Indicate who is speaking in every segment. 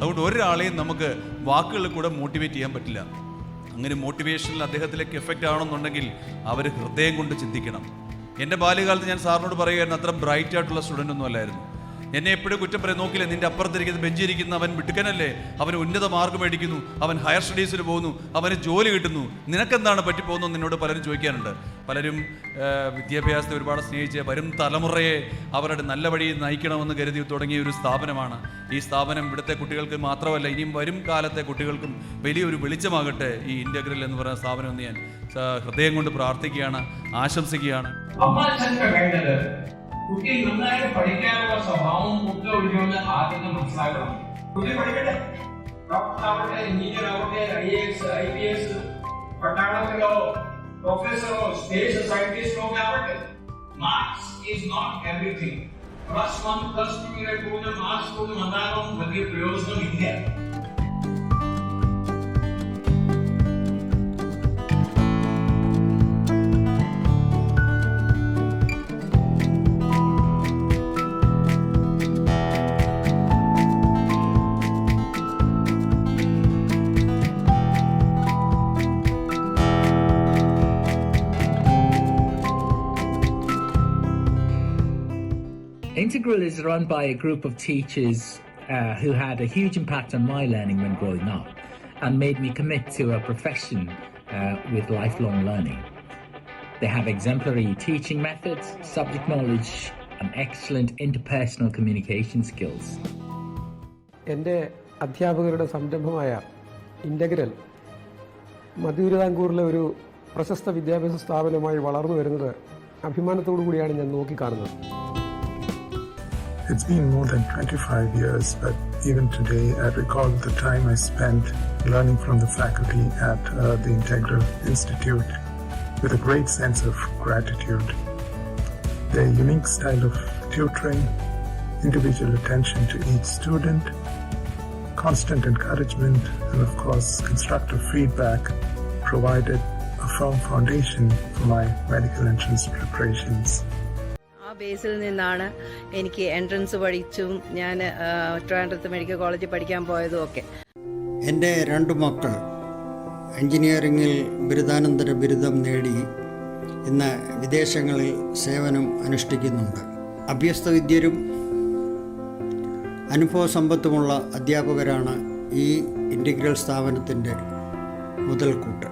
Speaker 1: അതുകൊണ്ട് ഒരാളെയും നമുക്ക് വാക്കുകളിൽ കൂടെ മോട്ടിവേറ്റ് ചെയ്യാൻ പറ്റില്ല. അങ്ങനെ മോട്ടിവേഷനിൽ അദ്ദേഹത്തിലേക്ക് എഫക്റ്റ് ആണെന്നുണ്ടെങ്കിൽ അവർ ഹൃദയം കൊണ്ട് ചിന്തിക്കണം. എൻ്റെ ബാല്യകാലത്ത് ഞാൻ സാറിനോട് പറയുകയായിരുന്നു, അത്ര ബ്രൈറ്റ് ആയിട്ടുള്ള സ്റ്റുഡൻ്റ് ഒന്നും അല്ലായിരുന്നു. എന്നെ എപ്പോഴും കുറ്റം പറയാൻ നോക്കില്ല. നിൻ്റെ അപ്പുറത്തിരിക്കുന്ന ബെഞ്ചിരിക്കുന്ന അവൻ മിടുക്കനല്ലേ, അവന് ഉന്നത മാർക്ക് മേടിക്കുന്നു, അവൻ ഹയർ സ്റ്റഡീസിൽ പോകുന്നു, അവന് ജോലി കിട്ടുന്നു, നിനക്കെന്താണ് പറ്റിപ്പോകുന്നു എന്നോട് പലരും ചോദിക്കാറുണ്ട്. പലരും വിദ്യാഭ്യാസത്തെ ഒരുപാട് സ്നേഹിച്ച് വരും തലമുറയെ അവരുടെ നല്ല വഴി നയിക്കണമെന്ന് കരുതി തുടങ്ങിയ ഒരു സ്ഥാപനമാണ് ഈ സ്ഥാപനം. ഇവിടുത്തെ കുട്ടികൾക്ക് മാത്രമല്ല, ഇനിയും വരും കാലത്തെ കുട്ടികൾക്കും വലിയൊരു വെളിച്ചമാകട്ടെ ഈ ഇൻ്റഗ്രൽ എന്ന് പറയുന്ന സ്ഥാപനം എന്ന് ഞാൻ ഹൃദയം കൊണ്ട് പ്രാർത്ഥിക്കുകയാണ്, ആശംസിക്കുകയാണ്.
Speaker 2: കുട്ടി നന്നായിട്ട് പഠിക്കാനുള്ള സ്വഭാവം കുട്ടി ഒഴിഞ്ഞുകൊണ്ട് ആദ്യം മനസ്സിലാക്കണം. കുട്ടി പഠിക്കട്ടെ, ഡോക്ടർ ആവട്ടെ, എഞ്ചിനീയർ ആവട്ടെ, IAS, IPS, പട്ടാളത്തിലോ പ്രൊഫസറോ സ്പേസ് സയന്റിസ്റ്റോ ഒക്കെ ആവട്ടെ. Marks is not everything. +1 +2 കൂടുതൽ മാർക്സ് കൊണ്ട് വന്നാലും വലിയ പ്രയോജനമില്ല.
Speaker 3: Integral is run by a group of teachers who had a huge impact on my learning when growing up and made me commit to a profession with lifelong learning. They have exemplary teaching methods, subject knowledge, and excellent interpersonal communication skills.
Speaker 4: എൻ്റെ അധ്യാപകരുടെ സംരംഭമായ integral മധ്യതിരുവിതാംകൂറിലെ ഒരു പ്രശസ്ത വിദ്യാഭ്യാസ സ്ഥാപനമായി വളർന്നു വരുന്നത് അഭിമാനത്തോടു കൂടിയാണ് ഞാൻ നോക്കിക്കാണുന്നത്.
Speaker 5: It's been more than 25 years, but even today I recall the time I spent learning from the faculty at the Integral Institute with a great sense of gratitude. Their unique style of tutoring, individual attention to each student, constant encouragement, and of course constructive feedback provided a firm foundation for my medical entrance preparations.
Speaker 6: ബേസിൽ നിന്നാണ് എനിക്ക് entrance പഠിച്ചും ഞാൻ ട്രിവാൻഡ്രത്ത് medical കോളേജിൽ പഠിക്കാൻ പോയതും ഒക്കെ.
Speaker 7: എൻ്റെ 2 മക്കൾ എഞ്ചിനീയറിംഗിൽ ബിരുദാനന്തര ബിരുദം നേടി ഇന്ന് വിദേശങ്ങളിൽ സേവനം അനുഷ്ഠിക്കുന്നുണ്ട്. അഭ്യസ്തവിദ്യരും അനുഭവസമ്പത്തുമുള്ള അധ്യാപകരാണ് ഈ ഇൻ്റഗ്രൽ സ്ഥാപനത്തിൻ്റെ മുതൽക്കൂട്ട്.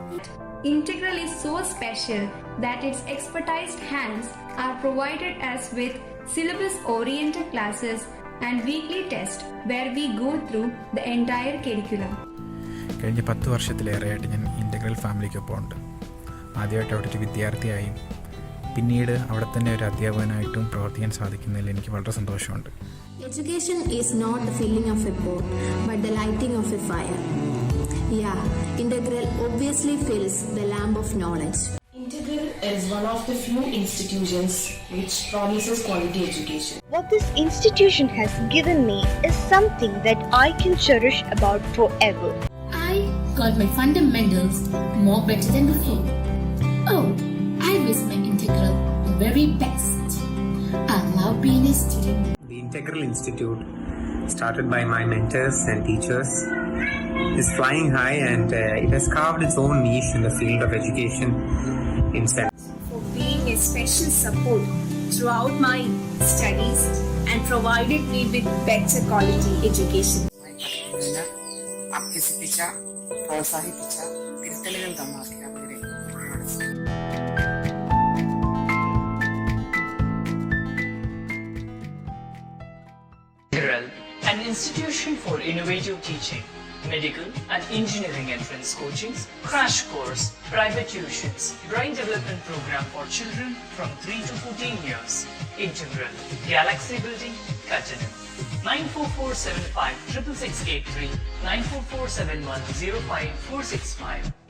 Speaker 8: Integral is so special that its expertised hands are provided us with syllabus-oriented classes and weekly tests where we go through the entire curriculum.
Speaker 9: കഴിഞ്ഞ 10 വർഷത്തിലേറെയായിട്ട് ഞാൻ ഇൻ്റഗ്രൽ ഫാമിലിക്കൊപ്പം ഉണ്ട്. ആദ്യമായിട്ട് അവിടെ ഒരു വിദ്യാർത്ഥിയായും പിന്നീട് അവിടെ തന്നെ ഒരു അധ്യാപകനായിട്ടും പ്രവർത്തിക്കാൻ സാധിക്കുന്നതിൽ എനിക്ക് വളരെ സന്തോഷമുണ്ട്.
Speaker 10: Education is not the filling of a pot, but the lighting of a fire. Yeah, Integral obviously fills the lamp of knowledge.
Speaker 11: Integral is one of the few institutions which promises quality education.
Speaker 12: What this institution has given me is something that I can cherish about forever.
Speaker 11: I got my fundamentals more better than before. Oh, I miss my Integral the very best. I love being a student.
Speaker 13: The Integral Institute, started by my mentors and teachers, is flying high and it has carved its own niche in the field of education in STEM.
Speaker 12: For being a special support throughout my studies and provided me with better quality education.
Speaker 7: അഭ്യസിപ്പിച്ച പ്രോത്സാഹിപ്പിച്ച തിരുത്തലുകൾ തന്ന അധ്യാപകരെ
Speaker 14: Integral, an institution for innovative teaching, medical and engineering entrance coachings, crash course, private tuitions, brain development program for children from 3 to 14 years. Integral, Galaxy Building, Kattanam. 94475 66683 94471 05465.